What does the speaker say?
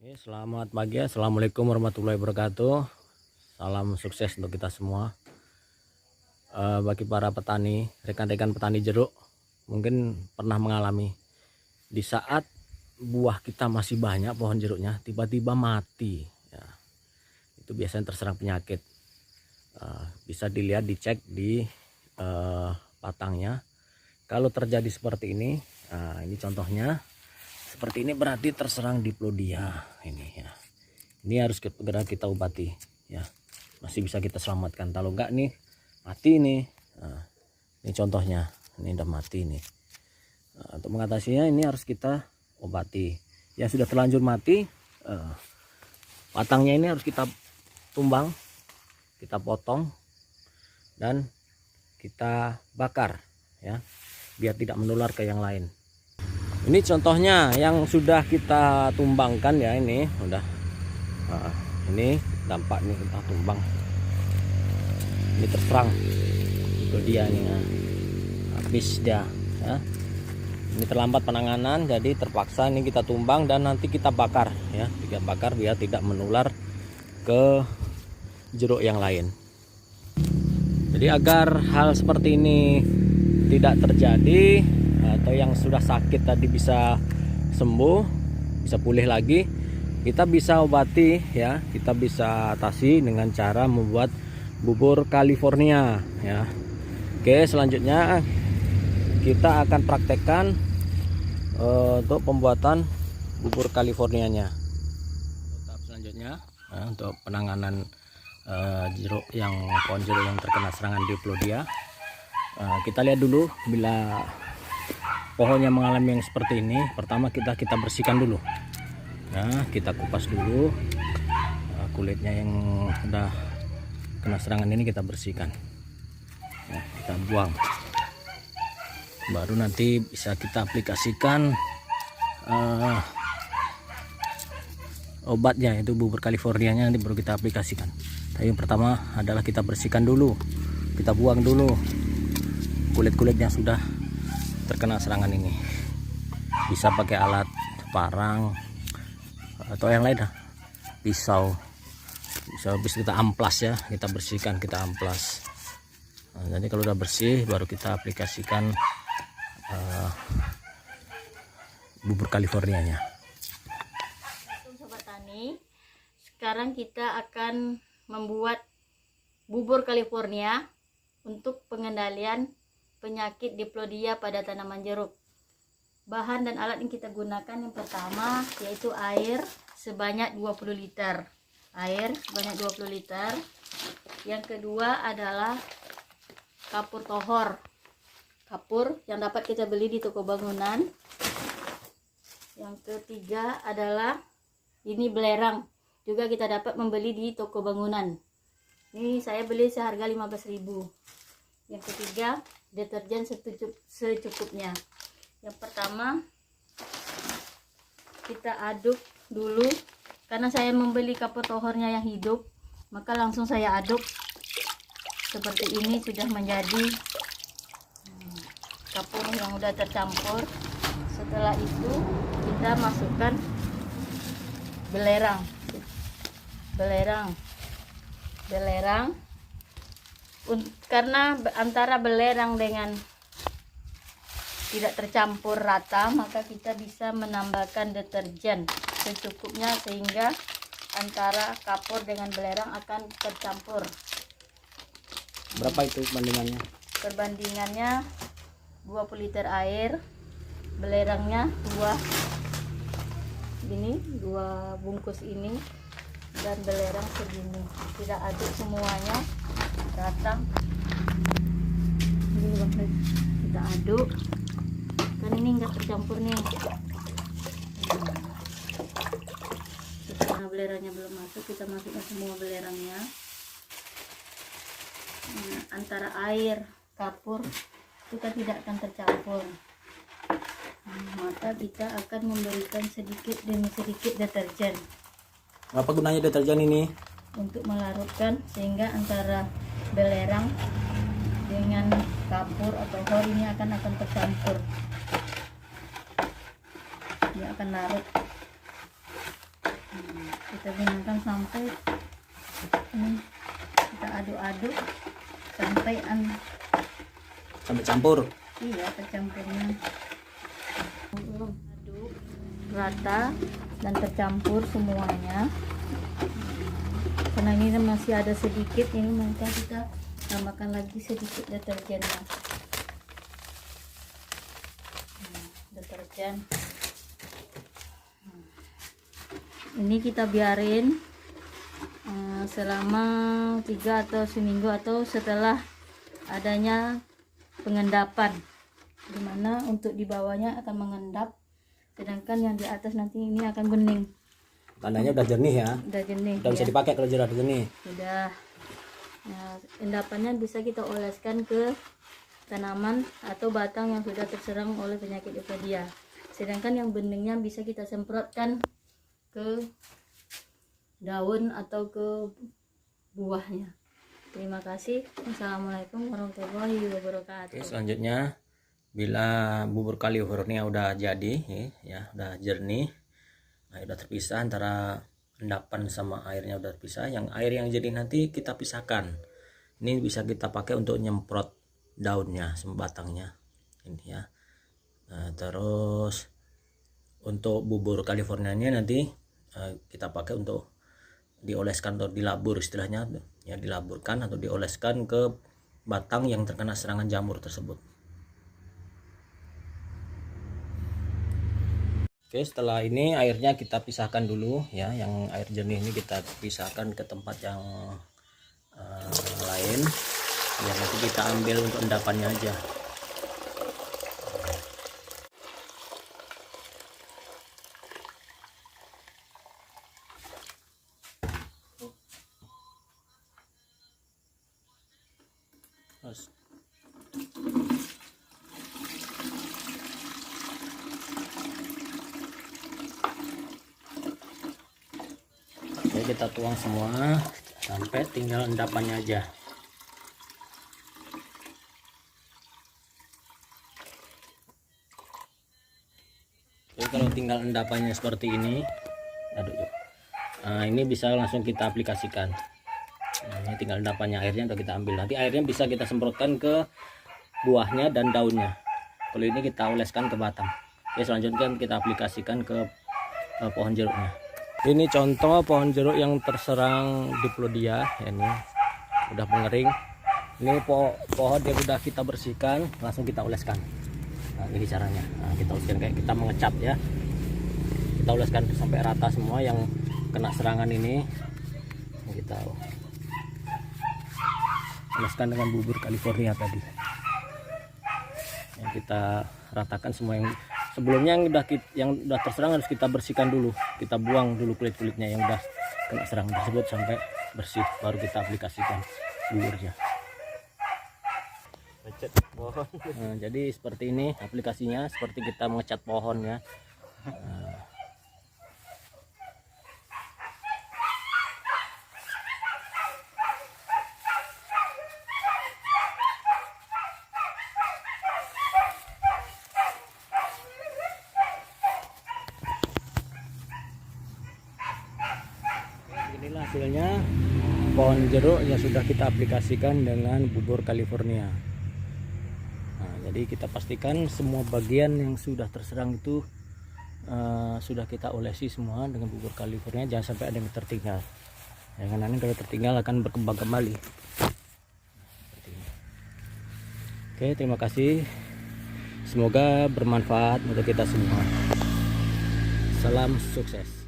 Oke, selamat pagi, assalamualaikum warahmatullahi wabarakatuh. Salam sukses untuk kita semua. Bagi para petani, rekan-rekan petani jeruk, mungkin pernah mengalami di saat buah kita masih banyak, pohon jeruknya tiba-tiba mati. Ya, itu biasanya terserang penyakit. Bisa dilihat, dicek di batangnya. Kalau terjadi seperti ini, ini contohnya. Seperti ini berarti terserang diplodia ini ya. Ini harus segera kita obati ya. Masih bisa kita selamatkan. Kalau enggak nih mati nih. Nah, ini contohnya. Ini udah mati nih. Untuk mengatasinya ini harus kita obati. Yang sudah terlanjur mati, batangnya ini harus kita tumbang, kita potong dan kita bakar ya, biar tidak menular ke yang lain. Ini contohnya yang sudah kita tumbangkan ya, ini udah. Ini dampak nih, kita tumbang. Ini terserang. Itu dia nih, habis dia ya. Ini terlambat penanganan, jadi terpaksa ini kita tumbang dan nanti kita bakar ya. Kita bakar biar tidak menular ke jeruk yang lain. Jadi agar hal seperti ini tidak terjadi, atau yang sudah sakit tadi bisa sembuh, bisa pulih lagi, kita bisa obati ya, kita bisa atasi dengan cara membuat bubur California ya. Oke, selanjutnya kita akan praktekkan untuk pembuatan bubur Californianya. Tahap selanjutnya untuk penanganan jeruk pohon jeruk yang terkena serangan diplodia. Kita lihat dulu, bila pohonnya mengalami yang seperti ini, pertama kita bersihkan dulu. Nah, kita kupas dulu kulitnya yang udah kena serangan ini, kita bersihkan. Nah, kita buang. Baru nanti bisa kita aplikasikan obatnya, itu bubur Californianya, nanti baru kita aplikasikan. Tapi yang pertama adalah kita bersihkan dulu, kita buang dulu kulit-kulit yang sudah terkena serangan ini. Bisa pakai alat parang atau yang lain, pisau. Bisa kita amplas ya, kita bersihkan, kita amplas. Nah, jadi kalau udah bersih baru kita aplikasikan bubur Californianya. Sobat Tani, sekarang kita akan membuat bubur California untuk pengendalian penyakit diplodia pada tanaman jeruk. Bahan dan alat yang kita gunakan yang pertama yaitu air sebanyak 20 liter. Air sebanyak 20 liter. Yang kedua adalah kapur tohor. Kapur yang dapat kita beli di toko bangunan. Yang ketiga adalah ini belerang. Juga kita dapat membeli di toko bangunan. Ini saya beli seharga 15.000. Yang ketiga, deterjen secukupnya. Yang pertama, kita aduk dulu. Karena saya membeli kapur tohornya yang hidup, maka langsung saya aduk seperti ini. Sudah menjadi kapur yang udah tercampur. Setelah itu kita masukkan belerang. Karena antara belerang dengan tidak tercampur rata, maka kita bisa menambahkan deterjen secukupnya sehingga antara kapur dengan belerang akan tercampur. Berapa itu perbandingannya? Perbandingannya 20 liter air, belerangnya 2 bungkus ini, dan belerang segini. Kita aduk semuanya rata. Kita aduk, kan ini enggak tercampur nih. Karena belerangnya belum masuk, kita masukkan semua belerangnya. Antara air, kapur itu kan tidak akan tercampur. Maka kita akan memberikan sedikit demi sedikit deterjen. Apa gunanya deterjen ini? Untuk melarutkan sehingga antara belerang dengan kapur atau hor ini akan tercampur. Dia akan larut. Kita gunakan sampai ini, kita aduk-aduk sampai Sampai campur. iya tercampurnya. Aduk rata dan tercampur semuanya. Karena ini masih ada sedikit, ini maka kita tambahkan lagi sedikit deterjennya. Deterjen. Ini kita biarin selama 3 atau seminggu atau setelah adanya pengendapan, dimana untuk di bawahnya akan mengendap, sedangkan yang di atas nanti ini akan bening. Tandanya udah jernih ya. Udah jernih. Udah bisa ya. dipakai kalau sudah jernih. Sudah. Nah, endapannya bisa kita oleskan ke tanaman atau batang yang sudah terserang oleh penyakit difteria. Sedangkan yang beningnya bisa kita semprotkan ke daun atau ke buahnya. Terima kasih. Wassalamualaikum warahmatullahi wabarakatuh. Oke, selanjutnya bila bubur California udah jadi ya, udah jernih, nah, udah terpisah antara endapan sama airnya, udah terpisah. Yang air yang jadi nanti kita pisahkan. Ini bisa kita pakai untuk nyemprot daunnya sama batangnya ini ya. Nah, terus untuk bubur Californianya nanti kita pakai untuk dioleskan atau dilabur, istilahnya ya, dilaburkan atau dioleskan ke batang yang terkena serangan jamur tersebut. Oke, setelah ini airnya kita pisahkan dulu ya, yang air jernih ini kita pisahkan ke tempat yang lain ya, nanti kita ambil untuk endapannya aja. Terus jadi kita tuang semua sampai tinggal endapannya aja. Jadi kalau tinggal endapannya seperti ini, aduh, nah, ini bisa langsung kita aplikasikan. Nah, ini tinggal endapannya, airnya udah kita ambil. Nanti airnya bisa kita semprotkan ke buahnya dan daunnya. Kalau ini kita oleskan ke batang. Oke, selanjutnya kita aplikasikan ke pohon jeruknya. Ini contoh pohon jeruk yang terserang diplodia ya, ini udah mengering. Ini pohon yang udah kita bersihkan, langsung kita oleskan. Nah, ini caranya. Nah, kita oleskan kayak kita mengecat ya. Kita oleskan sampai rata semua yang kena serangan ini. Kita oleskan dengan bubur California tadi. Yang kita ratakan semua, yang sebelumnya yang udah terserang harus kita bersihkan dulu. Kita buang dulu kulit-kulitnya yang udah kena serangan tersebut sampai bersih, baru kita aplikasikan buburnya. Nah, jadi seperti ini aplikasinya, seperti kita mengecat pohon ya. Nah, inilah hasilnya pohon jeruk yang sudah kita aplikasikan dengan bubur California. Nah, jadi kita pastikan semua bagian yang sudah terserang itu sudah kita olesi semua dengan bubur California, jangan sampai ada yang tertinggal. Yang nanti kalau tertinggal akan berkembang kembali. Oke, terima kasih. Semoga bermanfaat untuk kita semua. Salam sukses.